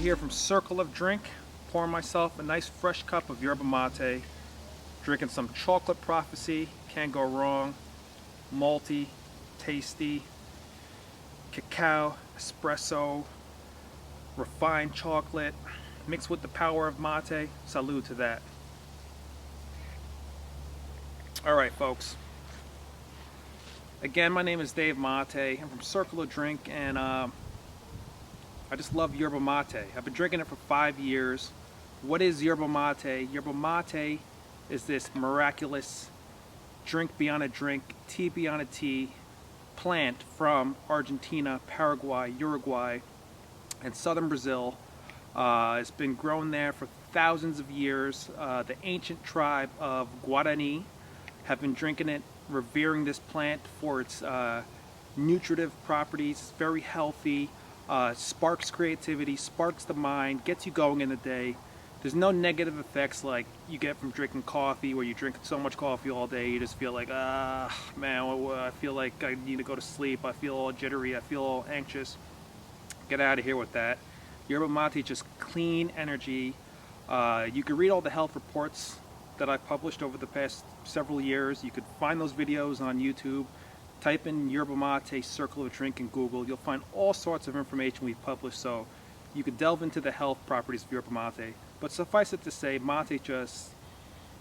here from Circle of Drink, pouring myself a nice fresh cup of yerba mate, drinking some chocolate prophecy, can't go wrong, malty, tasty, cacao, espresso, refined chocolate, mixed with the power of mate. Salud to that. Alright folks, again my name is Dave Mate, I'm from Circle of Drink, and I just love yerba mate. I've been drinking it for 5 years. What is yerba mate? Yerba mate is this miraculous drink beyond a drink, tea beyond a tea plant from Argentina, Paraguay, Uruguay, and southern Brazil. It's been grown there for thousands of years. The ancient tribe of Guarani have been drinking it, revering this plant for its nutritive properties. It's very healthy. Sparks creativity, sparks the mind, gets you going in the day. There's no negative effects like you get from drinking coffee, where you drink so much coffee all day you just feel like, man, I feel like I need to go to sleep, I feel all jittery, I feel all anxious. Get out of here with that. Yerba mate, just clean energy. You can read all the health reports that I've published over the past several years. You could find those videos on YouTube. Type in yerba mate Circle of Drink in Google. You'll find all sorts of information we've published, so you could delve into the health properties of yerba mate. But suffice it to say, mate is just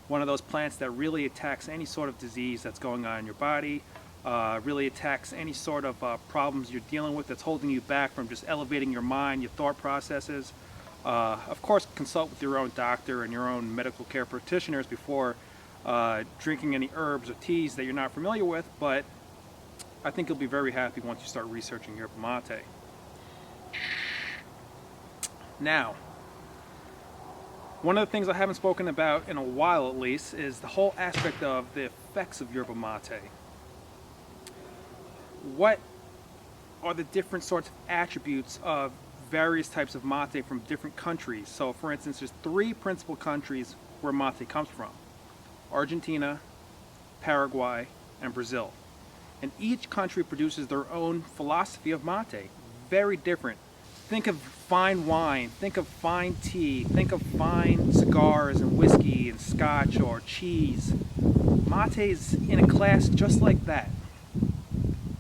one of those plants that really attacks any sort of disease that's going on in your body, really attacks any sort of problems you're dealing with that's holding you back from just elevating your mind, your thought processes. Of course, consult with your own doctor and your own medical care practitioners before drinking any herbs or teas that you're not familiar with, but I think you'll be very happy once you start researching yerba mate. Now, one of the things I haven't spoken about in a while at least is the whole aspect of the effects of yerba mate. What are the different sorts of attributes of various types of mate from different countries? So for instance, there's 3 principal countries where mate comes from: Argentina, Paraguay, and Brazil. And each country produces their own philosophy of mate, very different. Think of fine wine, think of fine tea, think of fine cigars and whiskey and scotch or cheese. Mate is in a class just like that.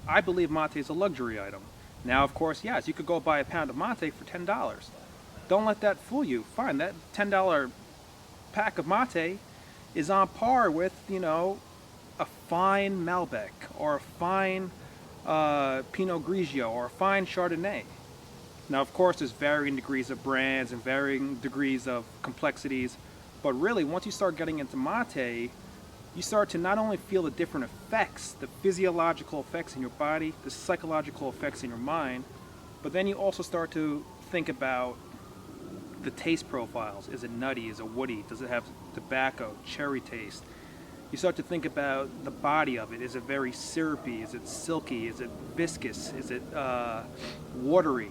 I believe mate is a luxury item. Now, of course, yes, you could go buy a pound of mate for $10. Don't let that fool you. Fine, that $10 pack of mate is on par with, a fine Malbec or a fine Pinot Grigio or a fine Chardonnay. Now, of course, there's varying degrees of brands and varying degrees of complexities, but really, once you start getting into mate, you start to not only feel the different effects, the physiological effects in your body, the psychological effects in your mind, but then you also start to think about the taste profiles. Is it nutty? Is it woody? Does it have tobacco, cherry taste? You start to think about the body of it. Is it very syrupy? Is it silky? Is it viscous? Is it watery?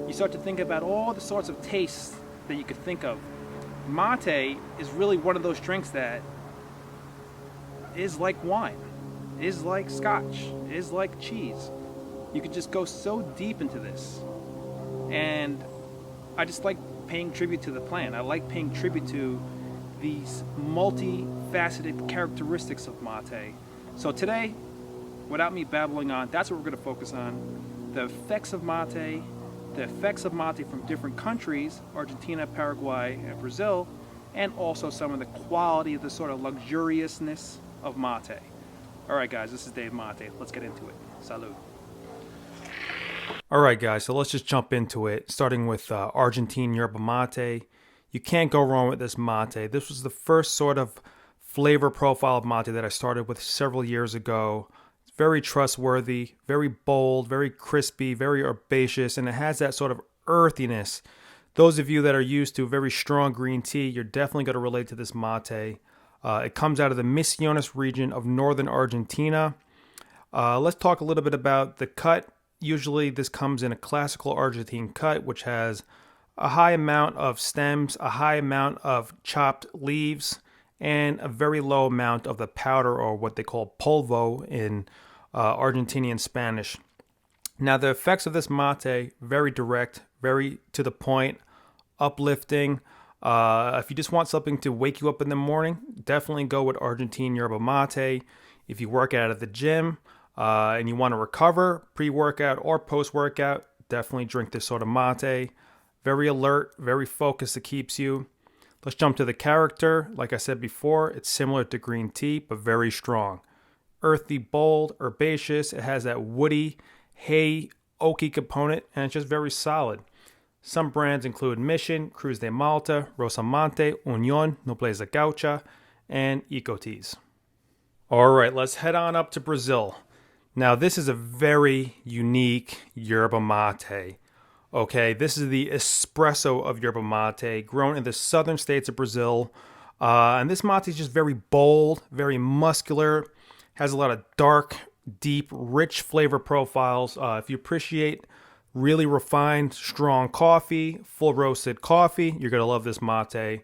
You start to think about all the sorts of tastes that you could think of. Mate is really one of those drinks that is like wine, is like scotch, is like cheese. You could just go so deep into this. And I just like paying tribute to the plant. I like paying tribute to these multifaceted characteristics of mate. So today, without me babbling on, that's what we're going to focus on: the effects of mate, the effects of mate from different countries, Argentina, Paraguay, and Brazil, and also some of the quality, the sort of luxuriousness of mate. Alright guys, this is Dave Mate. Let's get into it. Salud. Alright guys, so let's just jump into it, starting with Argentine yerba mate. You can't go wrong with this mate. This was the first sort of flavor profile of mate that I started with several years ago. It's very trustworthy, very bold, very crispy, very herbaceous, and it has that sort of earthiness. Those of you that are used to very strong green tea, you're definitely going to relate to this mate. It comes out of the Misiones region of northern Argentina. Let's talk a little bit about the cut. Usually this comes in a classical Argentine cut, which has a high amount of stems, a high amount of chopped leaves, and a very low amount of the powder, or what they call polvo in Argentinian Spanish. Now, the effects of this mate, very direct, very to the point. uplifting. If you just want something to wake you up in the morning, definitely go with Argentine Yerba Mate. If you work out at the gym and you want to recover pre-workout or post-workout, definitely drink this sort of mate. Very alert, very focused, it keeps you. Let's jump to the character. Like I said before, it's similar to green tea, but very strong. Earthy, bold, herbaceous. It has that woody, hay, oaky component, and it's just very solid. Some brands include Mission, Cruz de Malta, Rosamante, Unión, Nobleza Gaucha, and Ecoteas. All right, let's head on up to Brazil. Now, this is a very unique yerba mate. Okay, this is the espresso of yerba mate, grown in the southern states of Brazil. And this mate is just very bold, very muscular, has a lot of dark, deep, rich flavor profiles. If you appreciate really refined, strong coffee, full roasted coffee, you're going to love this mate.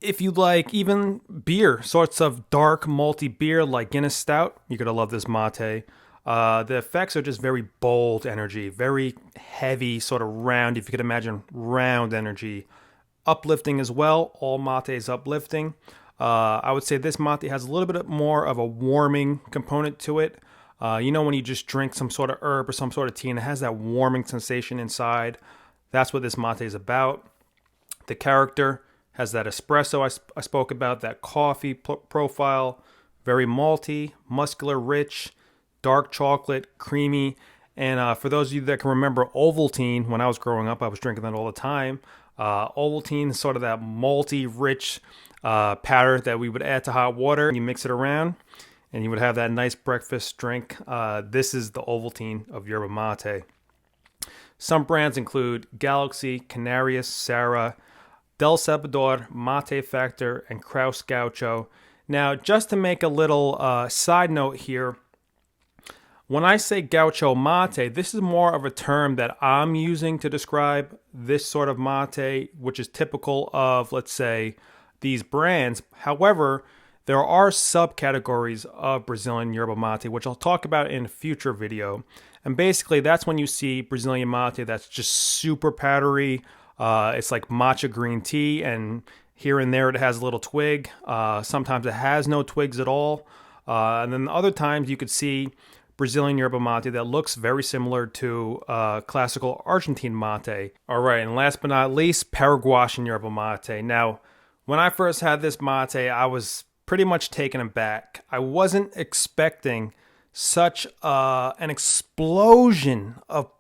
If you like even beer, sorts of dark malty beer like Guinness Stout, you're going to love this mate. The effects are just very bold energy, very heavy, sort of round, if you could imagine round energy. Uplifting as well. All mate is uplifting. I would say this mate has a little bit more of a warming component to it. You know when you just drink some sort of herb or some sort of tea and it has that warming sensation inside. That's what this mate is about. The character has that espresso I spoke about, that coffee profile. Very malty, muscular, rich, dark chocolate, creamy. And for those of you that can remember Ovaltine, when I was growing up, I was drinking that all the time. Ovaltine is sort of that malty, rich powder that we would add to hot water. You mix it around, and you would have that nice breakfast drink. This is the Ovaltine of yerba mate. Some brands include Galaxy, Canarias, Sarah, Del Salvador, Mate Factor, and Kraus Gaucho. Now, just to make a little side note here, when I say gaucho mate, this is more of a term that I'm using to describe this sort of mate, which is typical of, let's say, these brands. However, there are subcategories of Brazilian yerba mate, which I'll talk about in a future video. And basically, that's when you see Brazilian mate that's just super powdery. It's like matcha green tea, and here and there it has a little twig. Sometimes it has no twigs at all. And then other times you could see Brazilian yerba mate that looks very similar to classical Argentine mate. All right, and last but not least, Paraguayan yerba mate. Now, when I first had this mate, I was pretty much taken aback. I wasn't expecting such an explosion of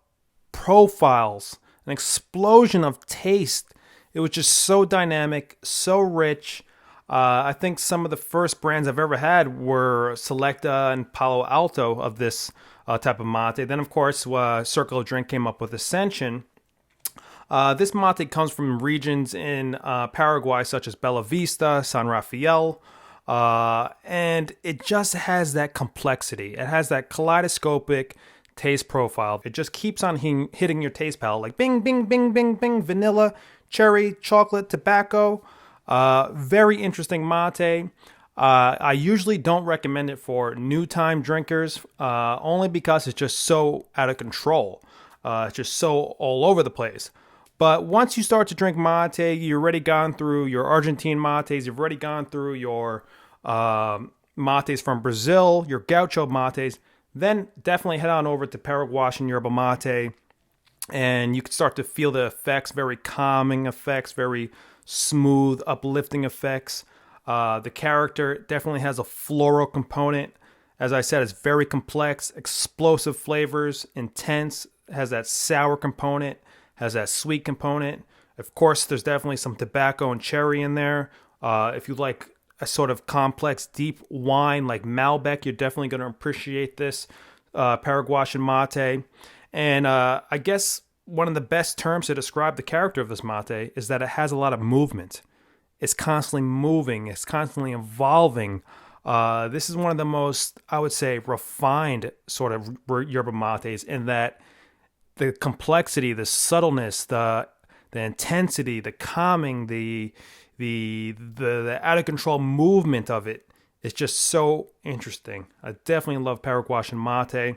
profiles, an explosion of taste. It was just so dynamic, so rich. I think some of the first brands I've ever had were Selecta and Palo Alto of this type of mate. Then, of course, Circle of Drink came up with Ascension. This mate comes from regions in Paraguay such as Bella Vista, San Rafael, and it just has that complexity. It has that kaleidoscopic taste profile. It just keeps on hitting your taste palate like bing, bing, bing, bing, bing, vanilla, cherry, chocolate, tobacco. Very interesting mate. I usually don't recommend it for new time drinkers, only because it's just so out of control. It's just so all over the place. But once you start to drink mate, you've already gone through your Argentine mates, you've already gone through your mates from Brazil, your gaucho mates, then definitely head on over to Paraguayan yerba mate, and you can start to feel the effects, very calming effects, very smooth, uplifting effects. The character definitely has a floral component. As I said, it's very complex, explosive flavors, intense, has that sour component, has that sweet component. Of course, there's definitely some tobacco and cherry in there. If you like a sort of complex, deep wine like Malbec, you're definitely going to appreciate this Paraguayan mate. And I guess one of the best terms to describe the character of this mate is that it has a lot of movement. It's constantly moving. It's constantly evolving. This is one of the most, I would say, refined sort of yerba mates in that the complexity, the subtleness, the intensity, the calming, the out of control movement of it is just so interesting. I definitely love Paraguayan mate.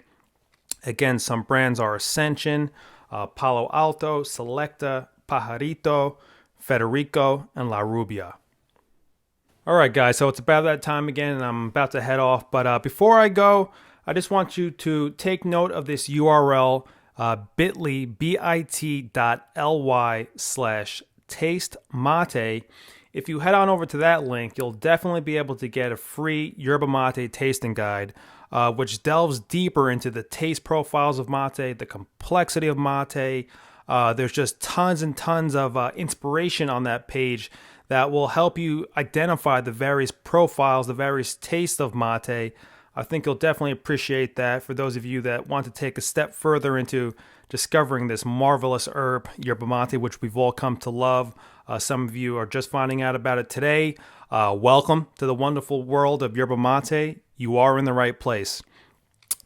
Again, some brands are Ascension. Palo Alto, Selecta, Pajarito, Federico, and La Rubia. All right, guys, so it's about that time again, and I'm about to head off. But before I go, I just want you to take note of this URL, bit.ly, bit.ly/taste mate. If you head on over to that link, you'll definitely be able to get a free yerba mate tasting guide, which delves deeper into the taste profiles of mate, the complexity of mate. There's just tons and tons of inspiration on that page that will help you identify the various profiles, the various tastes of mate. I think you'll definitely appreciate that for those of you that want to take a step further into discovering this marvelous herb, yerba mate, which we've all come to love. Some of you are just finding out about it today. Welcome to the wonderful world of yerba mate. You are in the right place.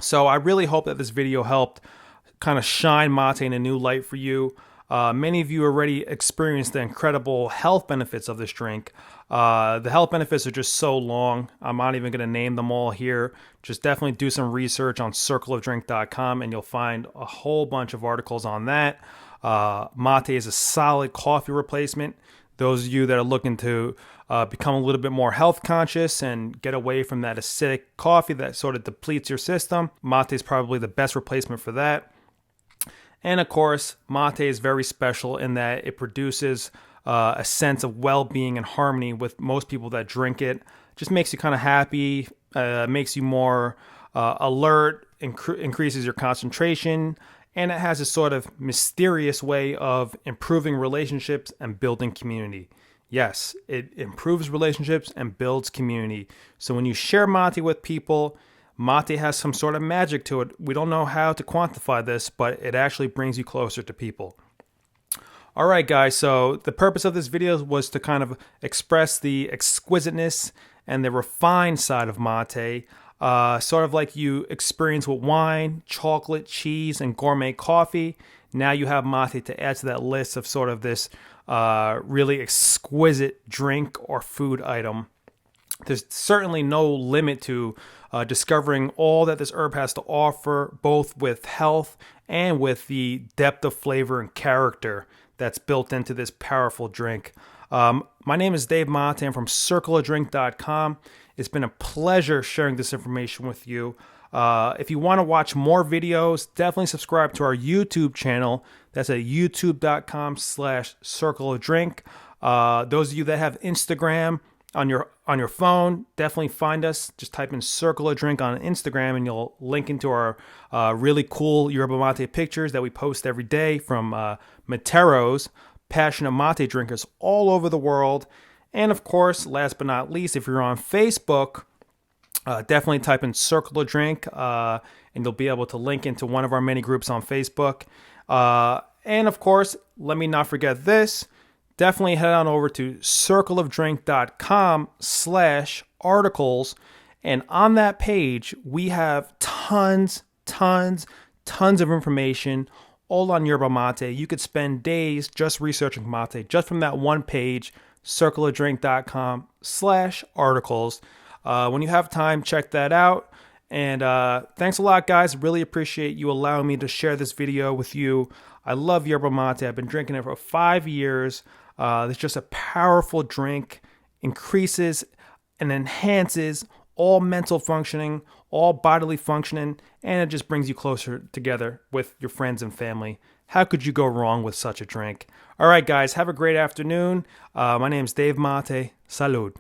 So I really hope that this video helped kind of shine mate in a new light for you. Many of you already experienced the incredible health benefits of this drink. The health benefits are just so long. I'm not even going to name them all here. Just definitely do some research on circleofdrink.com and you'll find a whole bunch of articles on that. Mate is a solid coffee replacement. Those of you that are looking to become a little bit more health conscious and get away from that acidic coffee that sort of depletes your system, mate is probably the best replacement for that. And of course, mate is very special in that it produces a sense of well-being and harmony with most people that drink it. Just makes you kind of happy, makes you more alert, increases your concentration, and it has a sort of mysterious way of improving relationships and building community. Yes, it improves relationships and builds community. So when you share mate with people, mate has some sort of magic to it. We don't know how to quantify this, but it actually brings you closer to people. All right, guys, so the purpose of this video was to kind of express the exquisiteness and the refined side of mate, sort of like you experience with wine, chocolate, cheese, and gourmet coffee. Now you have mate to add to that list of sort of this really exquisite drink or food item. There's certainly no limit to discovering all that this herb has to offer, both with health and with the depth of flavor and character that's built into this powerful drink. My name is Dave Mate. I'm from circleofdrink.com. It's been a pleasure sharing this information with you. If you want to watch more videos, definitely subscribe to our YouTube channel. That's at youtube.com/circleofdrink. Those of you that have Instagram on your phone, definitely find us. Just type in Circle of Drink on Instagram and you'll link into our really cool yerba mate pictures that we post every day from materos, passionate mate drinkers all over the world. And of course, last but not least, if you're on Facebook, definitely type in Circle of Drink and you'll be able to link into one of our many groups on Facebook. And of course, let me not forget this. Definitely head on over to circleofdrink.com/articles. And on that page, we have tons of information all on yerba mate. You could spend days just researching mate just from that one page, circleofdrink.com/articles. When you have time, check that out. And thanks a lot, guys. Really appreciate you allowing me to share this video with you. I love yerba mate. I've been drinking it for 5 years. It's just a powerful drink, increases and enhances all mental functioning, all bodily functioning, and it just brings you closer together with your friends and family. How could you go wrong with such a drink? All right, guys, have a great afternoon. My name's Dave Mate. Salud.